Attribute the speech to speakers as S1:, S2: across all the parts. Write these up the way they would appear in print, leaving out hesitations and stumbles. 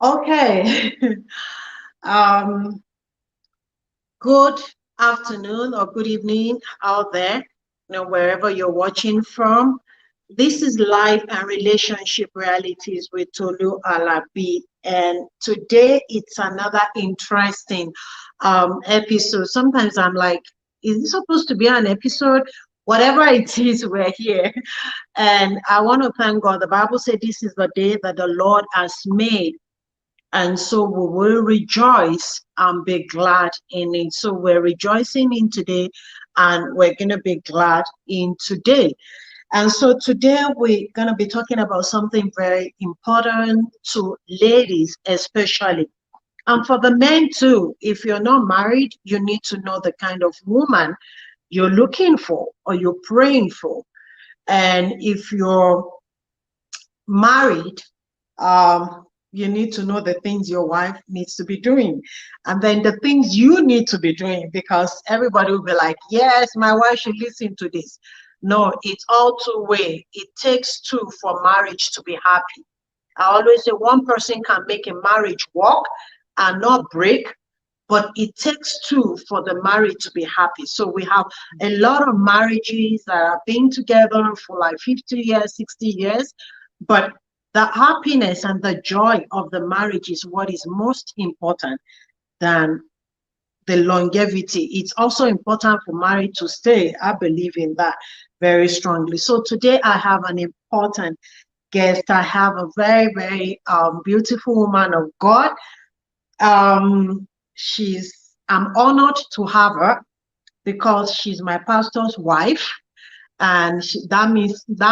S1: Okay. um, Good afternoon or good evening out there, wherever you're watching from. This is Life and Relationship Realities with Tolu Alabi. And today it's another interesting episode. Sometimes I'm like, is this supposed to be an episode? Whatever it is, we're here. And I want to thank God. The Bible said this is the day that the Lord has made, and so we will rejoice and be glad in it. So we're rejoicing in today and we're going to be glad in today. And so today we're going to be talking about something very important to ladies, especially. And for the men too, if you're not married, you need to know the kind of woman you're looking for or you're praying for. And if you're married, you need to know the things your wife needs to be doing, and then the things you need to be doing, because everybody will be like, yes, my wife should listen to this. No, it's all two-way. It takes two for marriage to be happy. I always say one person can make a marriage work and not break, but it takes two for the marriage to be happy. So we have a lot of marriages that have been together for like 50 years, 60 years, but the happiness and the joy of the marriage is what is most important than the longevity. It's also important for marriage to stay. I believe in that very strongly. So today I have an important guest. I have a very, very beautiful woman of God. I'm honored to have her because she's my pastor's wife, and that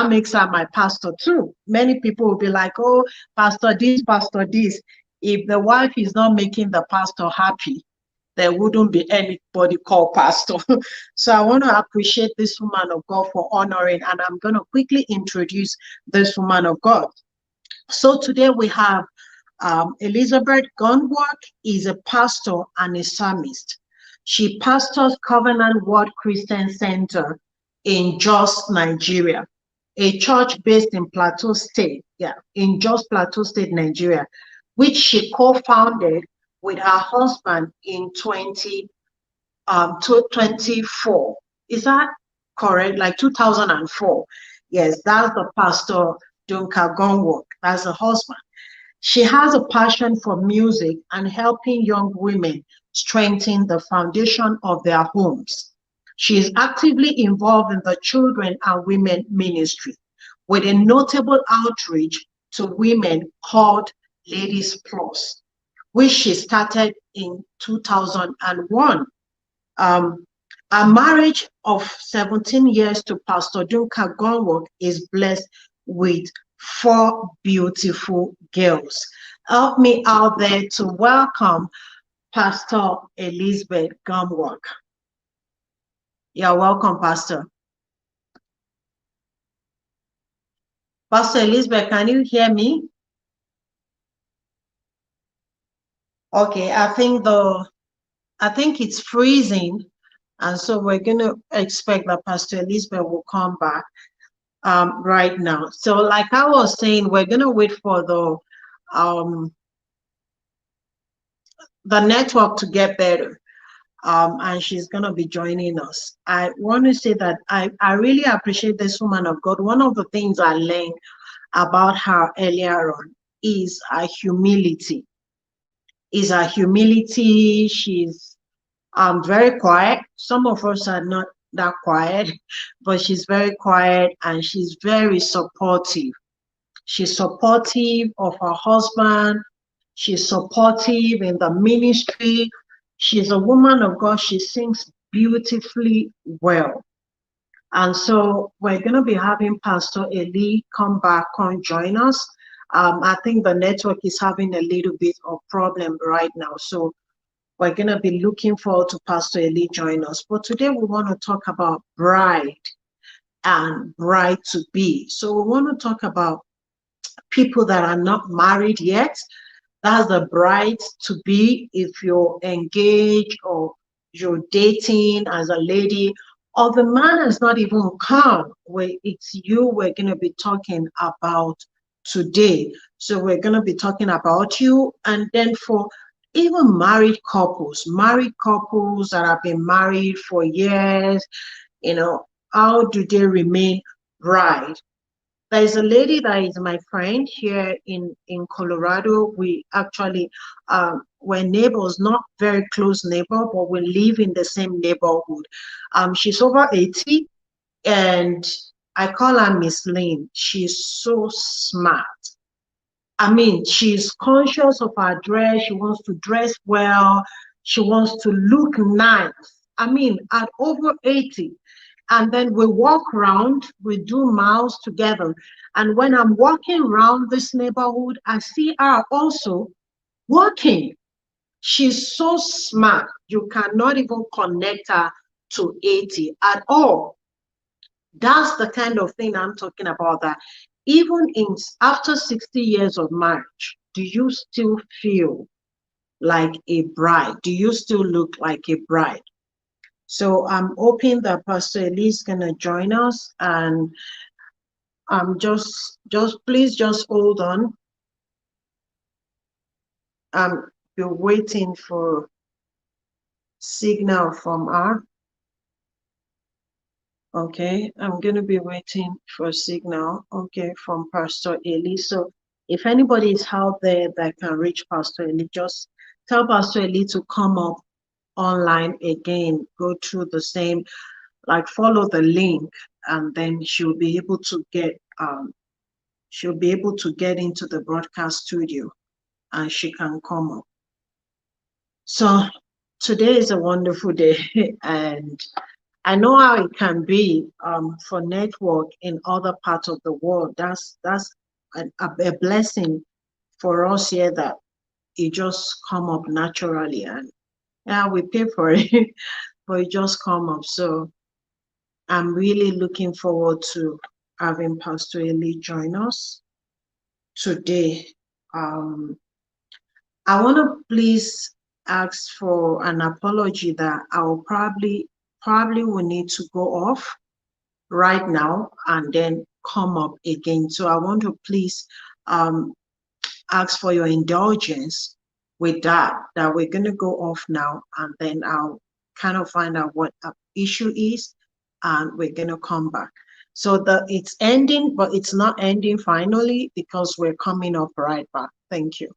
S1: makes her my pastor too. Many people will be like, oh, pastor this, pastor this. If the wife is not making the pastor happy, there wouldn't be anybody called pastor. So I want to appreciate this woman of God for honoring, and I'm going to quickly introduce this woman of God. So today we have Elizabeth Gomwalk is a pastor and a psalmist. She pastors Covenant Word Christian Center in Jos, Nigeria, a church based in Plateau State, in Jos Plateau State, Nigeria, which she co-founded with her husband in 2024. Is that correct? Like 2004. Yes, that's the pastor Duncan Gomwalk. That's the husband. She has a passion for music and helping young women strengthen the foundation of their homes. She is actively involved in the children and women ministry with a notable outreach to women called Ladies Plus, which she started in 2001. A marriage of 17 years to Pastor Duncan Gomwalk is blessed with 4 beautiful girls. Help me out there to welcome Pastor Elizabeth Gomwalk. You're welcome, Pastor. Pastor Elizabeth, can you hear me? Okay, I think it's freezing, and so we're going to expect that Pastor Elizabeth will come back right now. So like I was saying, we're going to wait for the network to get better, and she's going to be joining us. I want to say that I really appreciate this woman of God. One of the things I learned about her earlier on is her humility. She's very quiet. Some of us are not that quiet, but she's very quiet and she's very supportive. She's supportive of her husband. She's supportive in the ministry. She's a woman of God. She sings beautifully well. And so we're going to be having Pastor Eli come back and join us. I think the network is having a little bit of problem right now. So we're going to be looking forward to Pastor Eli join us. But today we want to talk about bride and bride to be. So we want to talk about people that are not married yet. That's the bride to be. If you're engaged or you're dating as a lady, or the man has not even come, it's you we're going to be talking about today. So we're going to be talking about you. And then for even married couples that have been married for years, you know, how do they remain bride? There's a lady that is my friend here in Colorado. We actually were neighbors, not very close neighbor, but we live in the same neighborhood. She's over 80, and I call her Miss Lynn. She's so smart. I mean, she's conscious of her dress. She wants to dress well. She wants to look nice. I mean, at over 80. And then we walk around, we do miles together. And when I'm walking around this neighborhood, I see her also walking. She's so smart. You cannot even connect her to 80 at all. That's the kind of thing I'm talking about, that even in after 60 years of marriage, do you still feel like a bride? Do you still look like a bride? So I'm hoping that Pastor Elise is gonna join us, and just please just hold on. You're waiting for signal from her. Okay, I'm going to be waiting for a signal, okay, from Pastor Eli. So if anybody is out there that can reach Pastor Eli, just tell Pastor Eli to come up online again, go through the same, like follow the link, and then she'll be able to get into the broadcast studio, and she can come up. So today is a wonderful day, and I know how it can be for network in other parts of the world. That's a blessing for us here, that it just come up naturally, and yeah, we pay for it, but it just come up. So I'm really looking forward to having Pastor Eli join us today. I want to please ask for an apology that I'll probably will need to go off right now and then come up again. So I want to please ask for your indulgence with that we're going to go off now, and then I'll kind of find out what the issue is, and we're going to come back. So it's ending, but it's not ending finally, because we're coming up right back. Thank you.